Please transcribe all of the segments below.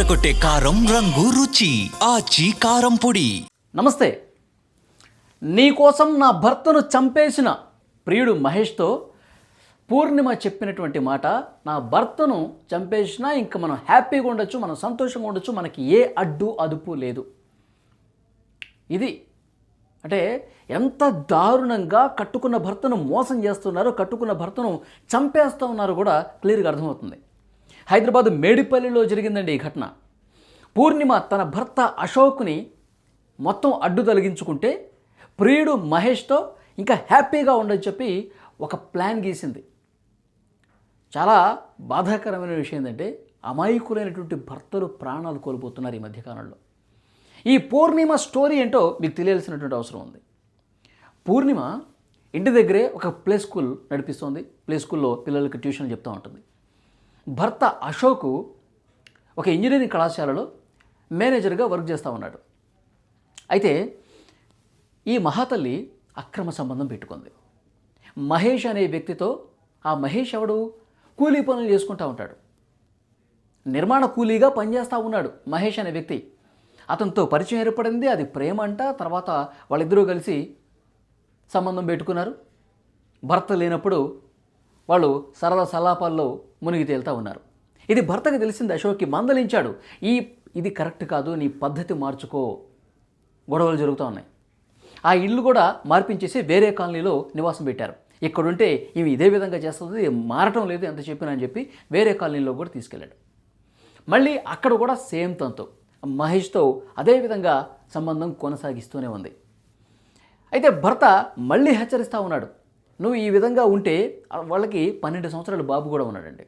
అదరగొట్టే కారం రంగు రుచి ఆచి కారం పొడి. నమస్తే. నీకోసం నా భర్తను చంపేసిన ప్రియుడు మహేష్తో పూర్ణిమ చెప్పినటువంటి మాట, నా భర్తను చంపేసినా ఇంకా మనం హ్యాపీగా ఉండొచ్చు, మనం సంతోషంగా ఉండొచ్చు, మనకి ఏ అడ్డు అదుపు లేదు. ఇది అంటే ఎంత దారుణంగా కట్టుకున్న భర్తను మోసం చేస్తున్నారో, కట్టుకున్న భర్తను చంపేస్తూ ఉన్నారో కూడా క్లియర్గా అర్థమవుతుంది. హైదరాబాద్ మేడిపల్లిలో జరిగిందండి ఈ ఘటన. పూర్ణిమ తన భర్త అశోక్ని మొత్తం అడ్డు తొలగించుకుంటే ప్రియుడు మహేష్తో ఇంకా హ్యాపీగా ఉండని చెప్పి ఒక ప్లాన్ గీసింది. చాలా బాధాకరమైన విషయం ఏంటంటే అమాయకులైనటువంటి భర్తలు ప్రాణాలు కోల్పోతున్నారు ఈ మధ్యకాలంలో. ఈ పూర్ణిమ స్టోరీ ఏంటో మీకు తెలియాల్సినటువంటి అవసరం ఉంది. పూర్ణిమ ఇంటి దగ్గరే ఒక ప్లే స్కూల్ నడిపిస్తోంది. ప్లే స్కూల్లో పిల్లలకి ట్యూషన్ చెప్తూ ఉంటుంది. భర్త అశోక్ ఒక ఇంజనీరింగ్ కళాశాలలో మేనేజర్గా వర్క్ చేస్తూ ఉన్నాడు. అయితే ఈ మహాతల్లి అక్రమ సంబంధం పెట్టుకుంది మహేష్ అనే వ్యక్తితో. ఆ మహేష్ ఎవడు? కూలీ పనులు చేసుకుంటూ ఉంటాడు, నిర్మాణ కూలీగా పనిచేస్తూ ఉన్నాడు మహేష్ అనే వ్యక్తి. అతనితో పరిచయం ఏర్పడింది, అది ప్రేమ అంట. తర్వాత వాళ్ళిద్దరూ కలిసి సంబంధం పెట్టుకున్నారు. భర్త లేనప్పుడు వాళ్ళు సరదా సలాపాల్లో మునిగి తేలుతూ ఉన్నారు. ఇది భర్తకు తెలిసింది. అశోక్కి మందలించాడు, ఇది కరెక్ట్ కాదు, నీ పద్ధతి మార్చుకో, గొడవలు జరుగుతూ ఉన్నాయి. ఆ ఇల్లు కూడా మార్పించేసి వేరే కాలనీలో నివాసం పెట్టారు. ఇక్కడుంటే ఇవి ఇదే విధంగా చేస్తుంది, మారటం లేదు ఎంత చెప్పినా అని చెప్పి వేరే కాలనీలో కూడా తీసుకెళ్ళాడు. మళ్ళీ అక్కడ కూడా సేమ్ తంతు, మహేష్తో అదేవిధంగా సంబంధం కొనసాగిస్తూనే ఉంది. అయితే భర్త మళ్ళీ హెచ్చరిస్తూ ఉన్నాడు, నువ్వు ఈ విధంగా ఉంటే, వాళ్ళకి 12 సంవత్సరాల బాబు కూడా ఉన్నాడండి.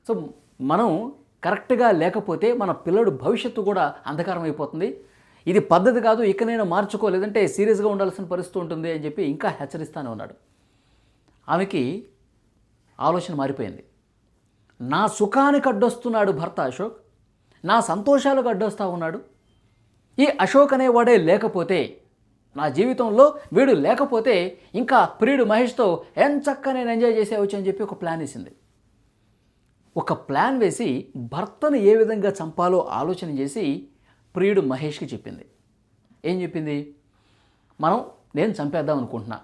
సో మనం కరెక్ట్గా లేకపోతే మన పిల్లడు భవిష్యత్తు కూడా అంధకారం అయిపోతుంది, ఇది పద్ధతి కాదు, ఇకనైనా మార్చుకో, లేదంటే సీరియస్గా ఉండాల్సిన పరిస్థితి ఉంటుంది అని చెప్పి ఇంకా హెచ్చరిస్తూనే ఉన్నాడు. ఆమెకి ఆలోచన మారిపోయింది. నా సుఖానికి అడ్డొస్తున్నాడు భర్త అశోక్, నా సంతోషాలకు అడ్డొస్తూ ఉన్నాడు. ఈ అశోక్ అనేవాడే లేకపోతే, నా జీవితంలో వీడు లేకపోతే ఇంకా ప్రియుడు మహేష్తో ఎంచక్కా నేను ఎంజాయ్ చేసేవచ్చు అని చెప్పి ఒక ప్లాన్ వేసింది. ఒక ప్లాన్ వేసి భర్తను ఏ విధంగా చంపాలో ఆలోచన చేసి ప్రియుడు మహేష్కి చెప్పింది. ఏం చెప్పింది? నేను చంపేద్దాం అనుకుంటున్నా,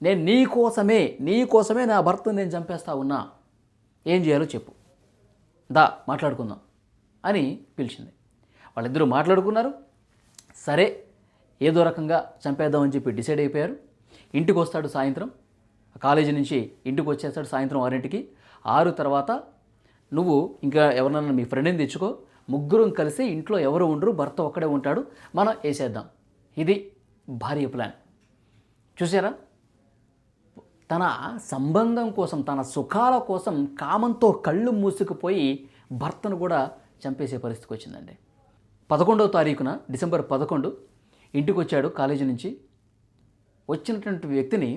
నేను నీకోసమే నా భర్తను నేను చంపేస్తా ఉన్నా, ఏం చేయాలో చెప్పు, దా మాట్లాడుకుందాం అని పిలిచింది. వాళ్ళిద్దరూ మాట్లాడుకున్నారు. సరే ఏదో రకంగా చంపేద్దామని చెప్పి డిసైడ్ అయిపోయారు. ఇంటికి వస్తాడు సాయంత్రం, కాలేజీ నుంచి ఇంటికి వచ్చేస్తాడు సాయంత్రం 6ంటికి. 6 తర్వాత నువ్వు ఇంకా ఎవరినన్నా మీ ఫ్రెండ్ని తెచ్చుకో, ముగ్గురం కలిసి ఇంట్లో ఎవరు ఉండరు, భర్త ఒక్కడే ఉంటాడు, మనం వేసేద్దాం. ఇది భార్య ప్లాన్. చూసారా? తన సంబంధం కోసం, తన సుఖాల కోసం కామంతో కళ్ళు మూసుకుపోయి భర్తను కూడా చంపేసే పరిస్థితికి వచ్చిందండి. 11వ తారీఖున డిసెంబర్ 11 ఇంటికి వచ్చాడు కాలేజీ నుంచి. వచ్చినటువంటి వ్యక్తిని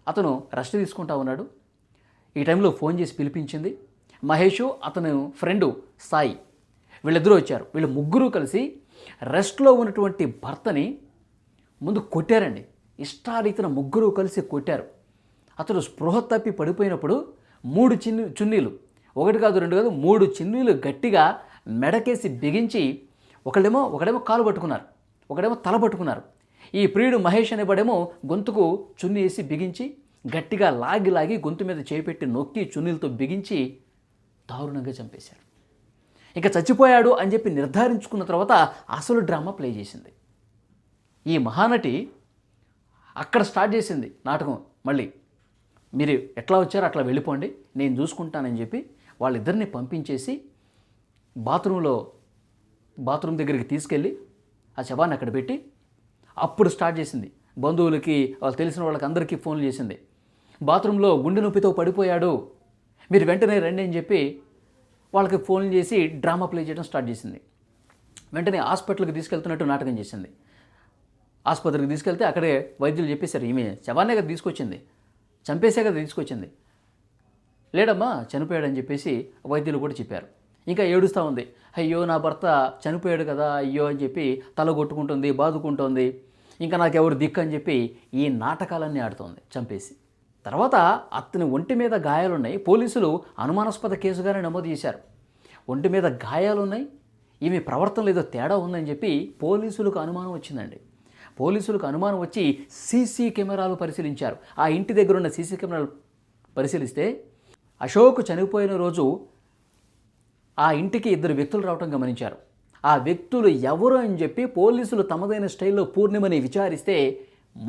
అతను రెస్ట్ తీసుకుంటా ఉన్నాడు. ఈ టైంలో ఫోన్ చేసి పిలిపించింది. మహేషు, అతను ఫ్రెండు సాయి, వీళ్ళిద్దరూ వచ్చారు. వీళ్ళు ముగ్గురు కలిసి రెస్ట్లో ఉన్నటువంటి భర్తని ముందు కొట్టారండి. ఇష్టారీతిన ముగ్గురు కలిసి కొట్టారు. అతను స్పృహ తప్పి పడిపోయినప్పుడు 3 చున్నీలు, 1 కాదు 2 కాదు 3 చున్నీలు గట్టిగా మెడకేసి బిగించి, ఒకడేమో కాలు పట్టుకున్నారు, ఒకడేమో తల పట్టుకున్నారు. ఈ ప్రియుడు మహేష్ అనేవాడేమో గొంతుకు చున్నీ వేసి బిగించి గట్టిగా లాగి గొంతు మీద చేపెట్టి నొక్కి చున్నీలతో బిగించి దారుణంగా చంపేశారు. ఇక చచ్చిపోయాడు అని చెప్పి నిర్ధారించుకున్న తర్వాత అసలు డ్రామా ప్లే చేసింది ఈ మహానటి. అక్కడ స్టార్ట్ చేసింది నాటకం. మళ్ళీ మీరు ఎట్లా వచ్చారో అట్లా వెళ్ళిపోండి, నేను చూసుకుంటానని చెప్పి వాళ్ళిద్దరిని పంపించేసి బాత్రూమ్ దగ్గరికి తీసుకెళ్ళి ఆ శవాన్ని అక్కడ పెట్టి అప్పుడు స్టార్ట్ చేసింది. బంధువులకి, వాళ్ళు తెలిసిన వాళ్ళకి అందరికీ ఫోన్లు చేసింది. బాత్రూంలో గుండె నొప్పితో పడిపోయాడు, మీరు వెంటనే రండి అని చెప్పి వాళ్ళకి ఫోన్లు చేసి డ్రామా ప్లే చేయడం స్టార్ట్ చేసింది. వెంటనే హాస్పిటల్కి తీసుకెళ్తున్నట్టు నాటకం చేసింది. ఆసుపత్రికి తీసుకెళ్తే అక్కడే వైద్యులు చెప్పేశారు, ఈమె శవాన్నే కదా తీసుకొచ్చింది, చంపేసే కదా తీసుకొచ్చింది. లేడమ్మా, చనిపోయాడని చెప్పేసి వైద్యులు కూడా చెప్పారు. ఇంకా ఏడుస్తూ ఉంది, అయ్యో నా భర్త చనిపోయాడు కదా అయ్యో అని చెప్పి తల కొట్టుకుంటుంది, బాదుకుంటుంది, ఇంకా నాకెవరు దిక్కు అని చెప్పి ఈ నాటకాలన్నీ ఆడుతోంది చంపేసి. తర్వాత అతని ఒంటి మీద గాయాలున్నాయి. పోలీసులు అనుమానాస్పద కేసుగానే నమోదు చేశారు. ఒంటి మీద గాయాలున్నాయి, ఈమె ప్రవర్తనలో ఏదో తేడా ఉందని చెప్పి పోలీసులకు అనుమానం వచ్చిందండి. పోలీసులకు అనుమానం వచ్చి సీసీ కెమెరాలు పరిశీలించారు. ఆ ఇంటి దగ్గర ఉన్న సీసీ కెమెరాలు పరిశీలిస్తే అశోక్ చనిపోయిన రోజు ఆ ఇంటికి 2 వ్యక్తులు రావటం గమనించారు. ఆ వ్యక్తులు ఎవరు అని చెప్పి పోలీసులు తమదైన స్టైల్లో పూర్ణిమని విచారిస్తే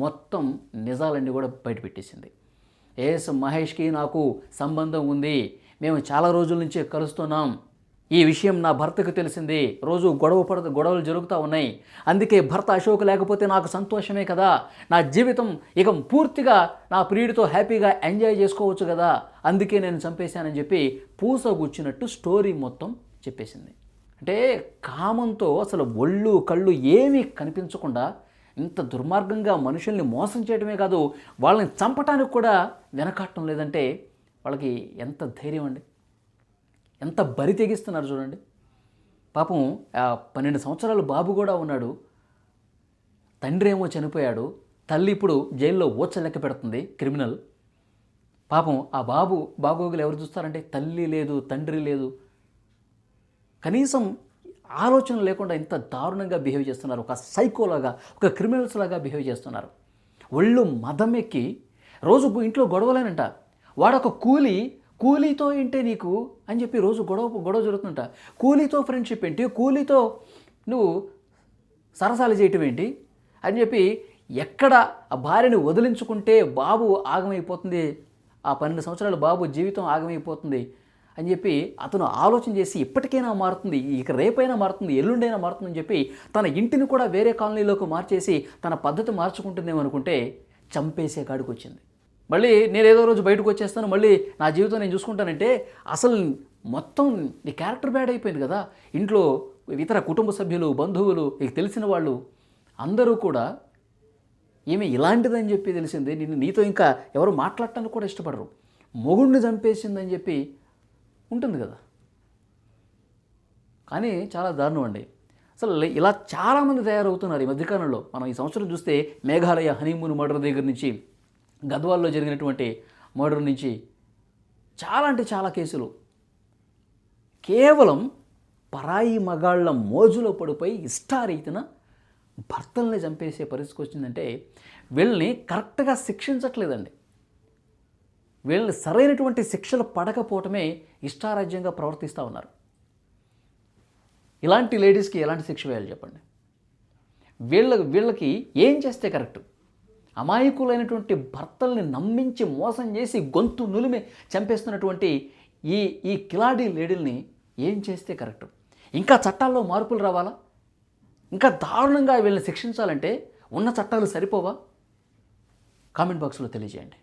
మొత్తం నిజాలన్నీ కూడా బయటపెట్టేసింది. ఎస్ మహేష్కి నాకు సంబంధం ఉంది, మేము చాలా రోజుల నుంచి కలుస్తున్నాం, ఈ విషయం నా భర్తకు తెలిసింది, రోజు గొడవలు జరుగుతూ ఉన్నాయి, అందుకే భర్త అశోక్ లేకపోతే నాకు సంతోషమే కదా, నా జీవితం ఇక పూర్తిగా నా ప్రియుడితో హ్యాపీగా ఎంజాయ్ చేసుకోవచ్చు కదా, అందుకే నేను చంపేశానని చెప్పి పూసగుచ్చినట్టు స్టోరీ మొత్తం చెప్పేసింది. అంటే కామంతో అసలు ఒళ్ళు కళ్ళు ఏమీ కనిపించకుండా ఇంత దుర్మార్గంగా మనుషుల్ని మోసం చేయడమే కాదు, వాళ్ళని చంపటానికి కూడా వెనకాడటం లేదంటే వాళ్ళకి ఎంత ధైర్యం అండి, ఎంత బరి తెగిస్తున్నారు చూడండి. పాపం 12 సంవత్సరాల బాబు కూడా ఉన్నాడు, తండ్రి ఏమో చనిపోయాడు, తల్లి ఇప్పుడు జైల్లో లెక్క పెడుతుంది, క్రిమినల్. పాపం ఆ బాబు బాగోగులు ఎవరు చూస్తారంటే తల్లి లేదు, తండ్రి లేదు, కనీసం ఆలోచన లేకుండా ఇంత దారుణంగా బిహేవ్ చేస్తున్నారు. ఒక సైకోలాగా, ఒక క్రిమినల్స్ లాగా బిహేవ్ చేస్తున్నారు. ఒళ్ళు మదం ఎక్కి రోజు ఇంట్లో గొడవలేనంట, వాడొక కూలీతో ఏంటే నీకు అని చెప్పి రోజు గొడవ జరుగుతుందంట. కూలీతో ఫ్రెండ్షిప్ ఏంటి, కూలీతో నువ్వు సరసాలు చేయటం ఏంటి అని చెప్పి ఎక్కడ ఆ భార్యని వదిలించుకుంటే బాబు ఆగమైపోతుంది, ఆ 12 సంవత్సరాల బాబు జీవితం ఆగమైపోతుంది అని చెప్పి అతను ఆలోచన చేసి ఇప్పటికైనా మారుతుంది, ఇక రేపైనా మారుతుంది, ఎల్లుండైనా మారుతుందని చెప్పి తన ఇంటిని కూడా వేరే కాలనీలోకి మార్చేసి తన పద్ధతి మార్చుకుంటుందేమనుకుంటే చంపేసే కాడికి వచ్చింది. మళ్ళీ నేను ఏదో రోజు బయటకు వచ్చేస్తాను, మళ్ళీ నా జీవితం నేను చూసుకుంటానంటే అసలు మొత్తం నీ క్యారెక్టర్ బ్యాడ్ అయిపోయింది కదా. ఇంట్లో ఇతర కుటుంబ సభ్యులు, బంధువులు, నీకు తెలిసిన వాళ్ళు అందరూ కూడా ఈమె ఇలాంటిదని చెప్పి తెలిసింది, నీతో ఇంకా ఎవరు మాట్లాడటానికి కూడా ఇష్టపడరు, మొగుడిని చంపేసిందని చెప్పి ఉంటుంది కదా. కానీ చాలా దారుణం అండి. అసలు ఇలా చాలామంది తయారవుతున్నారు ఈ మధ్యకాలంలో. మనం ఈ సంవత్సరం చూస్తే మేఘాలయ హనీమూన్ మర్డర్ దగ్గర నుంచి, గద్వాల్లో జరిగినటువంటి మర్డర్ నుంచి చాలా అంటే చాలా కేసులు కేవలం పరాయి మగాళ్ళ మోజులో పడిపోయి ఇష్టారీతిన భర్తల్ని చంపేసే పరిస్థితికి వచ్చిందంటే వీళ్ళని కరెక్ట్గా శిక్షించట్లేదండి. వీళ్ళని సరైనటువంటి శిక్షలు పడకపోవటమే ఇష్టారాజ్యంగా ప్రవర్తిస్తూ ఉన్నారు. ఇలాంటి లేడీస్కి ఎలాంటి శిక్ష వేయాలి చెప్పండి? వీళ్ళకి ఏం చేస్తే కరెక్ట్? అమాయకులైనటువంటి భర్తల్ని నమ్మించి మోసం చేసి గొంతు నులిమి చంపేస్తున్నటువంటి ఈ కిలాడీ లేడీల్ని ఏం చేస్తే కరెక్ట్? ఇంకా చట్టాల్లో మార్పులు రావాలా? ఇంకా దారుణంగా వీళ్ళని శిక్షించాలంటే ఉన్న చట్టాలు సరిపోవా? కామెంట్ బాక్స్లో తెలియజేయండి.